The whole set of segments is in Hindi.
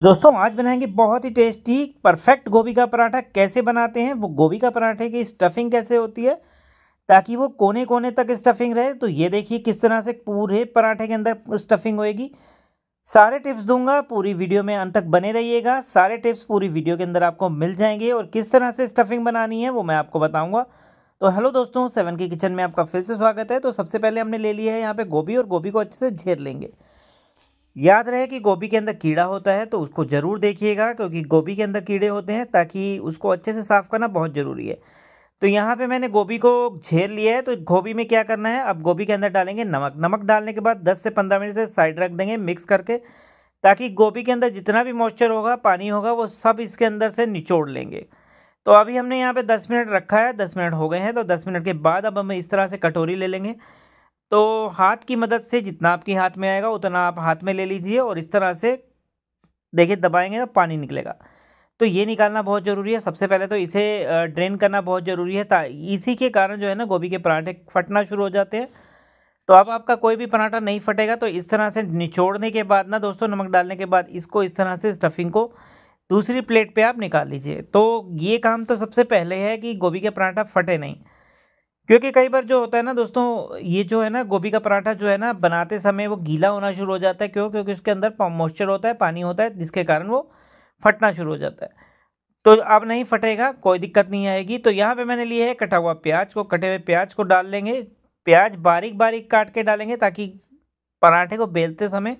दोस्तों आज बनाएंगे बहुत ही टेस्टी परफेक्ट गोभी का पराठा। कैसे बनाते हैं वो गोभी का पराठे की स्टफिंग कैसे होती है ताकि वो कोने कोने तक स्टफिंग रहे। तो ये देखिए किस तरह से पूरे पराठे के अंदर स्टफिंग होएगी। सारे टिप्स दूंगा, पूरी वीडियो में अंत तक बने रहिएगा। सारे टिप्स पूरी वीडियो के अंदर आपको मिल जाएंगे और किस तरह से स्टफिंग बनानी है वो मैं आपको बताऊंगा। तो हेलो दोस्तों, 7 के किचन में आपका फिर से स्वागत है। तो सबसे पहले हमने ले लिया है यहाँ पे गोभी और गोभी को अच्छे से झेर लेंगे। याद रहे कि गोभी के अंदर कीड़ा होता है तो उसको ज़रूर देखिएगा, क्योंकि गोभी के अंदर कीड़े होते हैं, ताकि उसको अच्छे से साफ़ करना बहुत ज़रूरी है। तो यहाँ पे मैंने गोभी को झेर लिया है। तो गोभी में क्या करना है, अब गोभी के अंदर डालेंगे नमक। नमक डालने के बाद 10 से 15 मिनट से साइड रख देंगे मिक्स करके, ताकि गोभी के अंदर जितना भी मॉइस्चर होगा, पानी होगा, वो सब इसके अंदर से निचोड़ लेंगे। तो अभी हमने यहाँ पे 10 मिनट रखा है, 10 मिनट हो गए हैं। तो 10 मिनट के बाद अब हम इस तरह से कटोरी ले लेंगे। तो हाथ की मदद से जितना आपके हाथ में आएगा उतना आप हाथ में ले लीजिए और इस तरह से देखिए दबाएंगे तो पानी निकलेगा। तो ये निकालना बहुत ज़रूरी है। सबसे पहले तो इसे ड्रेन करना बहुत ज़रूरी है। इसी के कारण जो है ना गोभी के पराठे फटना शुरू हो जाते हैं। तो अब आपका कोई भी पराठा नहीं फटेगा। तो इस तरह से निचोड़ने के बाद ना दोस्तों, नमक डालने के बाद इसको इस तरह से स्टफिंग को दूसरी प्लेट पे आप निकाल लीजिए। तो ये काम तो सबसे पहले है कि गोभी का पराठा फटे नहीं, क्योंकि कई बार जो होता है ना दोस्तों, ये जो है ना गोभी का पराठा जो है ना बनाते समय वो गीला होना शुरू हो जाता है। क्यों? क्योंकि उसके अंदर मॉइस्चर होता है, पानी होता है, जिसके कारण वो फटना शुरू हो जाता है। तो अब नहीं फटेगा, कोई दिक्कत नहीं आएगी। तो यहाँ पे मैंने लिया है कटा हुआ प्याज को। कटे हुए प्याज को डाल लेंगे। प्याज बारीक बारीक काट के डालेंगे ताकि पराठे को बेलते समय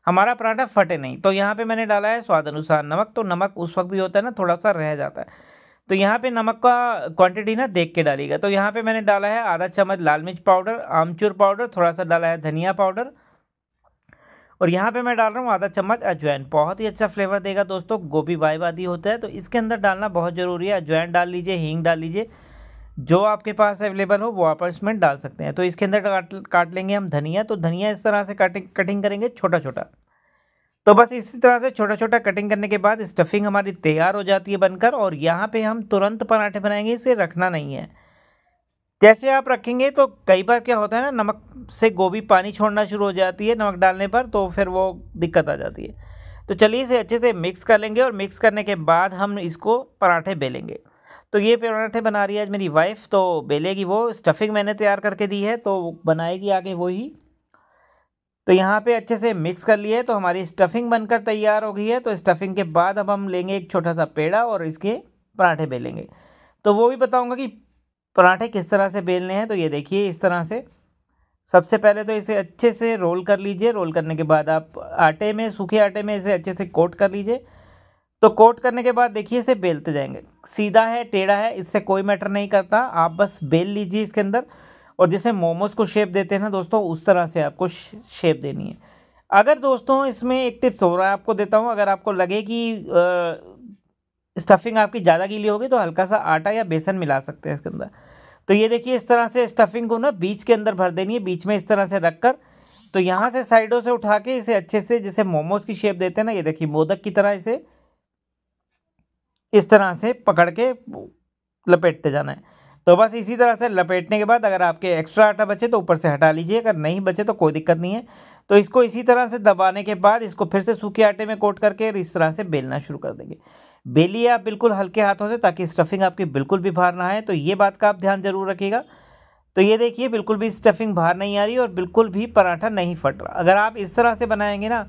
हमारा पराठा फटे नहीं। तो यहाँ पे मैंने डाला है स्वाद अनुसार नमक। तो नमक उस वक्त भी होता है ना, थोड़ा सा रह जाता है। तो यहाँ पे नमक का क्वांटिटी ना देख के डालिएगा। तो यहाँ पे मैंने डाला है आधा चम्मच लाल मिर्च पाउडर, आमचूर पाउडर, थोड़ा सा डाला है धनिया पाउडर, और यहाँ पे मैं डाल रहा हूँ आधा चम्मच अजवाइन। बहुत ही अच्छा फ्लेवर देगा दोस्तों, गोभी वाइवादी होता है तो इसके अंदर डालना बहुत ज़रूरी है। अजवाइन डाल लीजिए, हींग डाल लीजिए, जो आपके पास अवेलेबल हो वो आप इसमें डाल सकते हैं। तो इसके अंदर काट लेंगे हम धनिया। तो धनिया इस तरह से कटिंग करेंगे छोटा छोटा। तो बस इसी तरह से छोटा छोटा कटिंग करने के बाद स्टफिंग हमारी तैयार हो जाती है बनकर। और यहाँ पे हम तुरंत पराठे बनाएंगे, इसे रखना नहीं है। जैसे आप रखेंगे तो कई बार क्या होता है ना, नमक से गोभी पानी छोड़ना शुरू हो जाती है नमक डालने पर, तो फिर वो दिक्कत आ जाती है। तो चलिए इसे अच्छे से मिक्स कर लेंगे और मिक्स करने के बाद हम इसको पराठे बेलेंगे। तो ये पराठे बना रही है आज मेरी वाइफ, तो बेलेगी वो। स्टफिंग मैंने तैयार करके दी है तो बनाएगी आगे वही। तो यहाँ पे अच्छे से मिक्स कर लिए तो हमारी स्टफिंग बनकर तैयार हो गई है। तो स्टफिंग के बाद अब हम लेंगे एक छोटा सा पेड़ा और इसके पराठे बेलेंगे। तो वो भी बताऊंगा कि पराठे किस तरह से बेलने हैं। तो ये देखिए इस तरह से सबसे पहले तो इसे अच्छे से रोल कर लीजिए। रोल करने के बाद आप आटे में, सूखे आटे में इसे अच्छे से कोट कर लीजिए। तो कोट करने के बाद देखिए इसे बेलते जाएंगे। सीधा है टेढ़ा है इससे कोई मैटर नहीं करता, आप बस बेल लीजिए इसके अंदर। और जैसे मोमोज को शेप देते हैं ना दोस्तों, उस तरह से आपको शेप देनी है। अगर दोस्तों इसमें एक टिप्स हो रहा है आपको देता हूँ, अगर आपको लगे कि स्टफिंग आपकी ज़्यादा गीली होगी तो हल्का सा आटा या बेसन मिला सकते हैं इसके अंदर। तो ये देखिए इस तरह से स्टफिंग को ना बीच के अंदर भर देनी है, बीच में इस तरह से रखकर। तो यहाँ से साइडों से उठा के इसे अच्छे से, जैसे मोमोज की शेप देते हैं ना, ये देखिए मोदक की तरह इसे इस तरह से पकड़ के लपेटते जाना है। तो बस इसी तरह से लपेटने के बाद अगर आपके एक्स्ट्रा आटा बचे तो ऊपर से हटा लीजिए, अगर नहीं बचे तो कोई दिक्कत नहीं है। तो इसको इसी तरह से दबाने के बाद इसको फिर से सूखे आटे में कोट करके इस तरह से बेलना शुरू कर देंगे। बेलिए आप बिल्कुल हल्के हाथों से, ताकि स्टफिंग आपकी बिल्कुल भी बाहर ना आए। तो ये बात का आप ध्यान जरूर रखिएगा। तो ये देखिए बिल्कुल भी स्टफिंग बाहर नहीं आ रही और बिल्कुल भी पराठा नहीं फट रहा। अगर आप इस तरह से बनाएंगे ना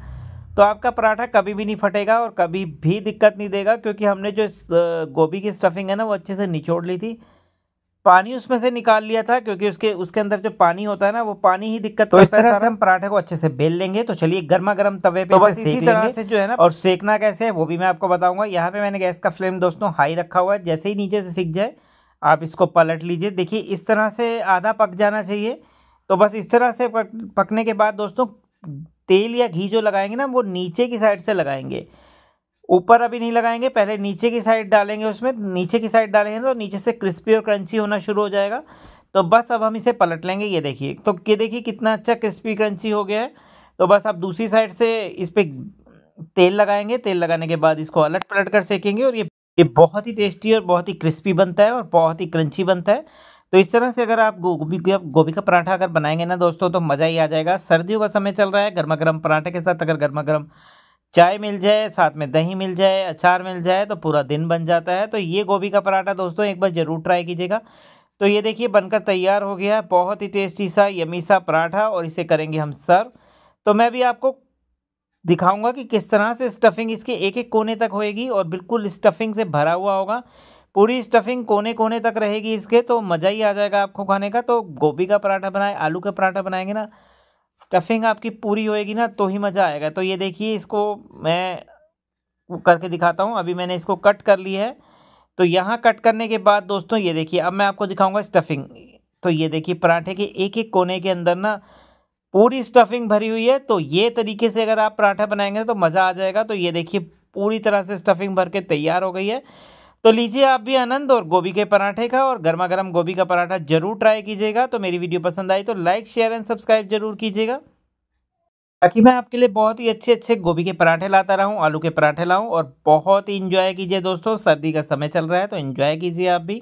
तो आपका पराठा कभी भी नहीं फटेगा और कभी भी दिक्कत नहीं देगा, क्योंकि हमने जो गोभी की स्टफिंग है ना वो अच्छे से निचोड़ ली थी, पानी उसमें से निकाल लिया था, क्योंकि उसके अंदर जो पानी होता है ना वो पानी ही दिक्कत करता है। तो इस तरह से हम पराठे को अच्छे से बेल लेंगे। तो चलिए गर्मा गर्म तवे पे इसे सेक लेंगे से जो है ना, और सेकना कैसे है वो भी मैं आपको बताऊंगा। यहाँ पे मैंने गैस का फ्लेम दोस्तों हाई रखा हुआ है। जैसे ही नीचे से सिक जाए आप इसको पलट लीजिए। देखिए इस तरह से आधा पक जाना चाहिए। तो बस इस तरह से पकने के बाद दोस्तों तेल या घी जो लगाएंगे ना वो नीचे की साइड से लगाएंगे, ऊपर अभी नहीं लगाएंगे, पहले नीचे की साइड डालेंगे। उसमें नीचे की साइड डालेंगे तो नीचे से क्रिस्पी और क्रंची होना शुरू हो जाएगा। तो बस अब हम इसे पलट लेंगे। ये देखिए, तो ये देखिए कितना अच्छा क्रिस्पी क्रंची हो गया है। तो बस अब दूसरी साइड से इस पर तेल लगाएंगे। तेल लगाने के बाद इसको अलट पलट कर सेकेंगे और ये बहुत ही टेस्टी और बहुत ही क्रिस्पी बनता है और बहुत ही क्रंची बनता है। तो इस तरह से अगर आप गोभी का पराठा अगर बनाएंगे ना दोस्तों तो मज़ा ही आ जाएगा। सर्दियों का समय चल रहा है, गर्मा गर्म पराठे के साथ अगर गर्मा गर्म चाय मिल जाए, साथ में दही मिल जाए, अचार मिल जाए तो पूरा दिन बन जाता है। तो ये गोभी का पराठा दोस्तों एक बार ज़रूर ट्राई कीजिएगा। तो ये देखिए बनकर तैयार हो गया है, बहुत ही टेस्टी सा यमी सा पराठा, और इसे करेंगे हम सर्व। तो मैं भी आपको दिखाऊंगा कि किस तरह से स्टफिंग इसके एक एक कोने तक होएगी और बिल्कुल स्टफिंग से भरा हुआ होगा। पूरी स्टफिंग कोने कोने तक रहेगी इसके, तो मज़ा ही आ जाएगा आपको खाने का। तो गोभी का पराठा बनाए, आलू का पराठा बनाएंगे ना, स्टफिंग आपकी पूरी होएगी ना तो ही मज़ा आएगा। तो ये देखिए इसको मैं करके दिखाता हूँ। अभी मैंने इसको कट कर लिया है। तो यहाँ कट करने के बाद दोस्तों ये देखिए अब मैं आपको दिखाऊंगा स्टफिंग। तो ये देखिए पराठे के एक एक कोने के अंदर ना पूरी स्टफिंग भरी हुई है। तो ये तरीके से अगर आप पराठा बनाएंगे तो मज़ा आ जाएगा। तो ये देखिए पूरी तरह से स्टफिंग भर के तैयार हो गई है। तो लीजिए आप भी आनंद और गोभी के पराठे का, और गर्मा गर्म गोभी का पराठा जरूर ट्राई कीजिएगा। तो मेरी वीडियो पसंद आई तो लाइक शेयर एंड सब्सक्राइब जरूर कीजिएगा, ताकि मैं आपके लिए बहुत ही अच्छे अच्छे गोभी के पराठे लाता रहूं, आलू के पराठे लाऊं। और बहुत ही इंजॉय कीजिए दोस्तों, सर्दी का समय चल रहा है तो इंजॉय कीजिए आप भी।